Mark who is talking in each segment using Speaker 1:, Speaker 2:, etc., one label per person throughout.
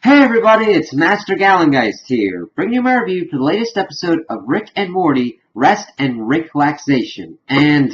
Speaker 1: Hey everybody, it's Master Gallengeist here, bringing you my review for the latest episode of Rick and Morty, Rest and Ricklaxation. And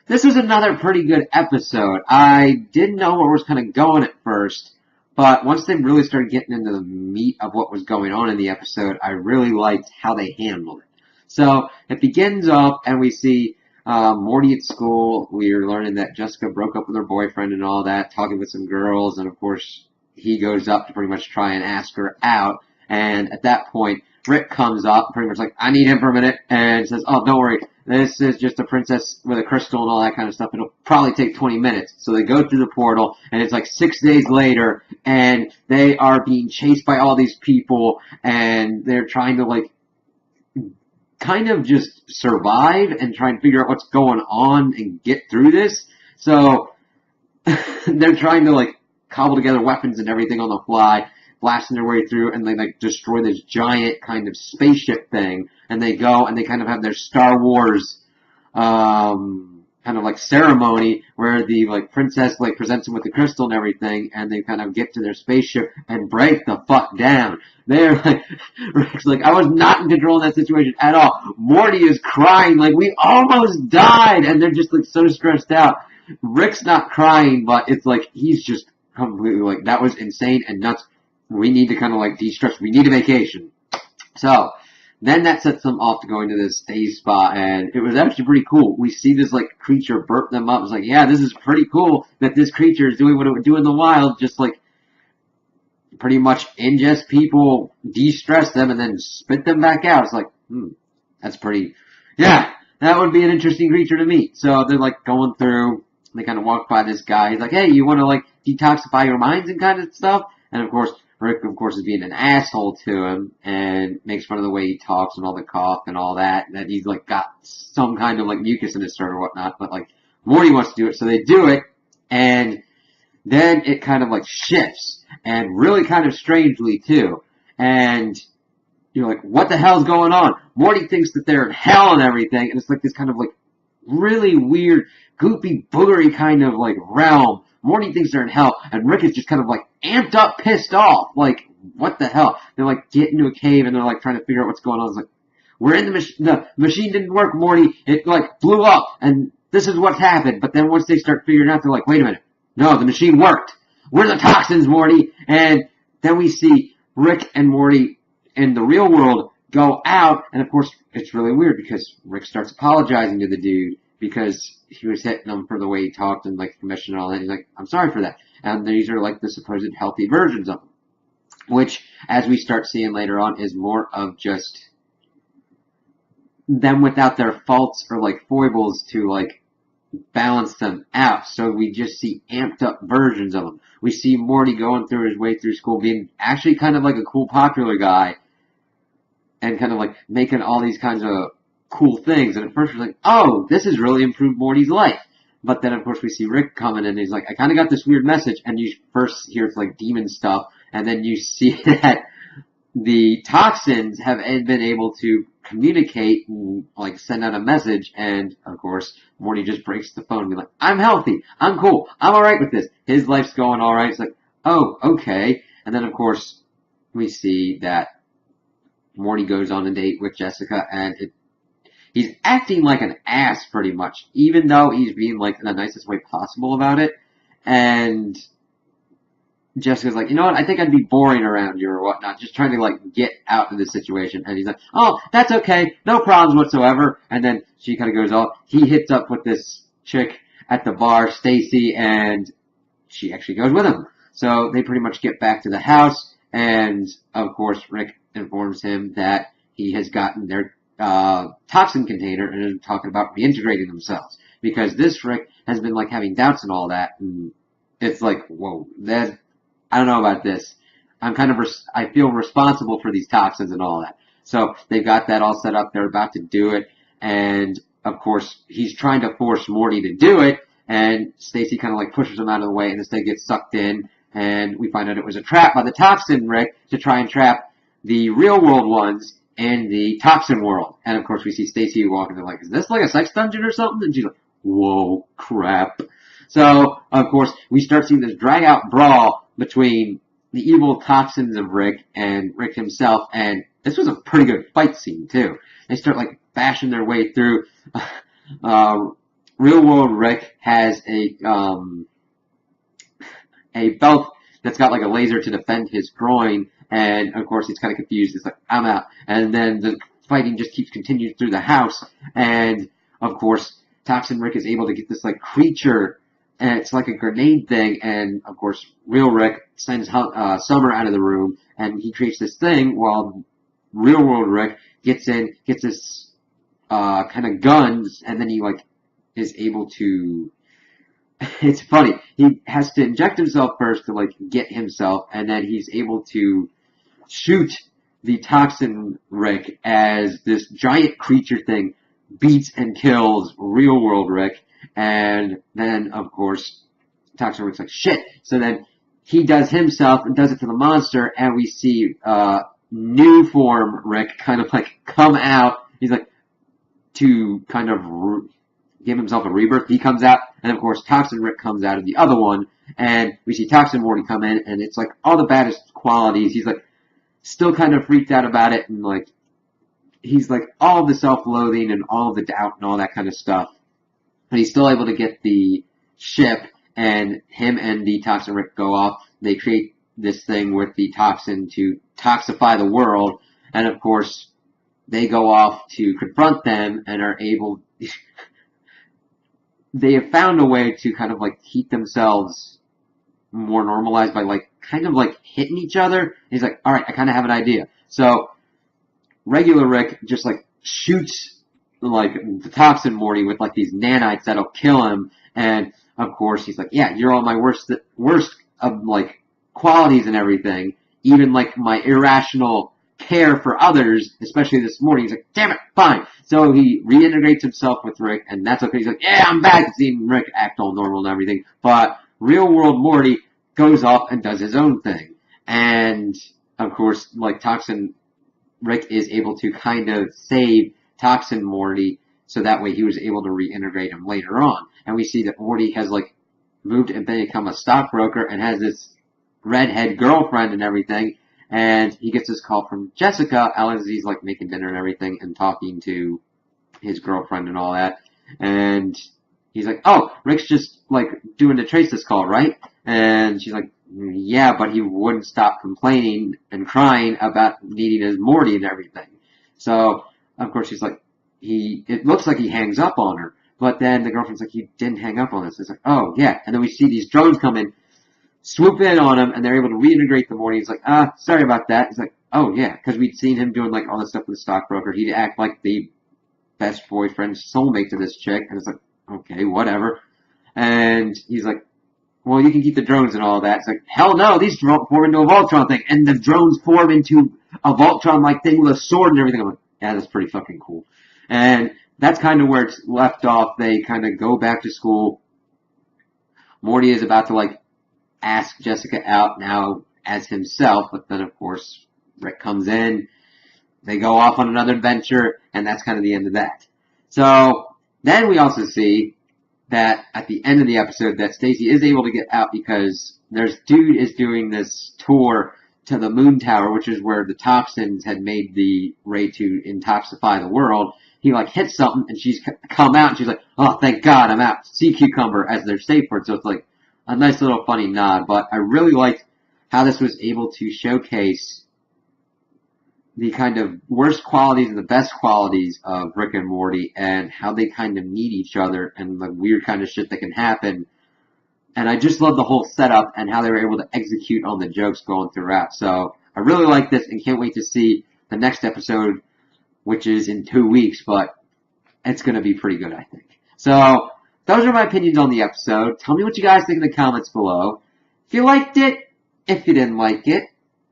Speaker 1: this was another pretty good episode. I didn't know where it was kind of going at first, but once they really started getting into the meat of what was going on in the episode, I really liked how they handled it. So, it begins off and we see Morty at school. We're learning that Jessica broke up with her boyfriend and all that, talking with some girls, and of course, he goes up to pretty much try and ask her out, and at that point, Rick comes up, pretty much like, I need him for a minute, and says, oh, don't worry, this is just a princess with a crystal and all that kind of stuff, it'll probably take 20 minutes. So they go through the portal, and it's like 6 days later, and they are being chased by all these people, and they're trying to, like, kind of just survive and try and figure out what's going on and get through this. So, they're trying to, like, cobble together weapons and everything on the fly, blasting their way through, and they like destroy this giant kind of spaceship thing, and they go and they kind of have their Star Wars kind of like ceremony where the like princess like presents them with the crystal and everything, and they kind of get to their spaceship and break the fuck down. They're like, Rick's like, I was not in control in that situation at all. Morty is crying like we almost died, and they're just like so stressed out. Rick's not crying, but it's like he's just completely like, that was insane and nuts. We need to kind of like de-stress. We need a vacation. So, then that sets them off to go into this stay spot, and it was actually pretty cool. We see this like creature burp them up. It's like, yeah, this is pretty cool that this creature is doing what it would do in the wild, just like pretty much ingest people, de-stress them, and then spit them back out. It's like, that's pretty, yeah, that would be an interesting creature to meet. So they're like going through, they kind of walk by this guy. He's like, hey, you want to like detoxify your minds and kind of stuff? And of course, Rick, of course, is being an asshole to him and makes fun of the way he talks and all the cough and all that. That he's like got some kind of like mucus in his throat or whatnot. But like Morty wants to do it, so they do it, and then it kind of like shifts, and really kind of strangely too. And you're like, what the hell's going on? Morty thinks that they're in hell and everything, and it's like this kind of like really weird, goopy, boogery kind of like realm. Morty thinks they're in hell, and Rick is just kind of like amped up, pissed off. Like, what the hell? They're like get into a cave, and they're like trying to figure out what's going on. It's like, we're in the machine didn't work, Morty. It like blew up, and this is what's happened. But then once they start figuring out, they're like, wait a minute, no, the machine worked. We're the toxins, Morty. And then we see Rick and Morty in the real world go out, and of course it's really weird because Rick starts apologizing to the dude because he was hitting him for the way he talked and like commission and all that. He's like, I'm sorry for that. And these are like the supposed healthy versions of him, which, as we start seeing later on, is more of just them without their faults or like foibles to like balance them out. So we just see amped up versions of them. We see Morty going through his way through school, being actually kind of like a cool, popular guy, and kind of like making all these kinds of cool things. And at first we're like, oh, this has really improved Morty's life. But then of course we see Rick coming in, and he's like, I kind of got this weird message, and you first hear it's like demon stuff, and then you see that the toxins have been able to communicate and like send out a message, and of course Morty just breaks the phone and be like, I'm healthy, I'm cool, I'm alright with this, his life's going alright. It's like, oh, okay. And then of course we see that Morty goes on a date with Jessica, and he's acting like an ass pretty much, even though he's being like in the nicest way possible about it. And Jessica's like, you know what, I think I'd be boring around you or whatnot, just trying to like get out of this situation. And he's like, oh, that's okay, no problems whatsoever. And then she kind of goes off. He hits up with this chick at the bar, Stacy, and she actually goes with him. So they pretty much get back to the house, and of course Rick informs him that he has gotten their toxin container and is talking about reintegrating themselves, because this Rick has been like having doubts and all that, and it's like, whoa, that, I don't know about this. I'm kind of, I feel responsible for these toxins and all that. So they've got that all set up. They're about to do it, and of course he's trying to force Morty to do it, and Stacy kind of like pushes him out of the way, and instead gets sucked in, and we find out it was a trap by the toxin Rick to try and trap the real world ones in the toxin world. And of course we see Stacy walking, they're like, is this like a sex dungeon or something? And she's like, whoa, crap. So, of course, we start seeing this drag out brawl between the evil toxins of Rick and Rick himself, and this was a pretty good fight scene too. They start like bashing their way through. Real world Rick has a belt that's got like a laser to defend his groin, and of course he's kind of confused. He's like, I'm out. And then the fighting just keeps continuing through the house, and of course Toxin Rick is able to get this like creature, and it's like a grenade thing, and of course real Rick sends Summer out of the room, and he creates this thing while real world Rick gets this kind of guns, and then he like is able to. It's funny. He has to inject himself first to like get himself, and then he's able to shoot the Toxin Rick as this giant creature thing beats and kills real world Rick, and then of course Toxin Rick's like shit. So then he does himself and does it to the monster, and we see new form Rick kind of like come out. He's like to kind of give himself a rebirth. He comes out, and of course Toxin Rick comes out of the other one, and we see Toxin Morty come in, and it's like all the baddest qualities. He's like still kind of freaked out about it, and like he's like all the self-loathing and all the doubt and all that kind of stuff. But he's still able to get the ship, and him and the Toxin Rick go off. They create this thing with the toxin to toxify the world, and of course they go off to confront them and are able. They have found a way to kind of like keep themselves more normalized by like kind of like hitting each other. He's like, all right, I kind of have an idea. So regular Rick just like shoots like the Toxin Morty with like these nanites that'll kill him, and of course he's like, yeah, you're all my worst of like qualities and everything, even like my irrational care for others, especially this morning. He's like, damn it, fine. So he reintegrates himself with Rick, and that's okay. He's like, yeah, I'm back. Seeing Rick act all normal and everything. But real world Morty goes off and does his own thing. And of course, like Toxin Rick is able to kind of save Toxin Morty, so that way he was able to reintegrate him later on. And we see that Morty has like moved and become a stockbroker and has this redhead girlfriend and everything. And he gets this call from Jessica as he's like making dinner and everything and talking to his girlfriend and all that. And he's like, oh, Rick's just like doing to trace this call, right? And she's like, yeah, but he wouldn't stop complaining and crying about needing his Morty and everything. So, of course, she's like, it looks like he hangs up on her. But then the girlfriend's like, you didn't hang up on us. It's like, oh, yeah. And then we see these drones come in, swoop in on him, and they're able to reintegrate the Morty. He's like, sorry about that. He's like, oh, yeah, because we'd seen him doing, like, all this stuff with the stockbroker. He'd act like the best boyfriend, soulmate to this chick, and it's like, okay, whatever. And he's like, well, you can keep the drones and all that. It's like, hell no, these form into a Voltron thing, and the drones form into a Voltron-like thing with a sword and everything. I'm like, yeah, that's pretty fucking cool. And that's kind of where it's left off. They kind of go back to school. Morty is about to, like, ask Jessica out now as himself, but then of course Rick comes in, they go off on another adventure, and that's kind of the end of that. So then we also see that at the end of the episode that Stacy is able to get out because there's dude is doing this tour to the moon tower, which is where the toxins had made the ray to intoxify the world. He like hits something and she's come out and she's like, oh thank God I'm out. Sea cucumber as their safe word. So it's like a nice little funny nod, but I really liked how this was able to showcase the kind of worst qualities and the best qualities of Rick and Morty and how they kind of need each other and the weird kind of shit that can happen. And I just love the whole setup and how they were able to execute on the jokes going throughout. So I really like this and can't wait to see the next episode, which is in 2 weeks, but it's going to be pretty good, I think. So those are my opinions on the episode. Tell me what you guys think in the comments below. If you liked it, if you didn't like it,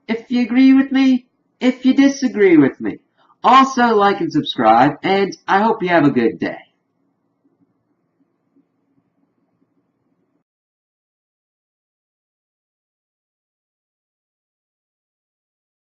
Speaker 1: if you agree with me, if you disagree with me. Also like and subscribe, and I hope you have a good day.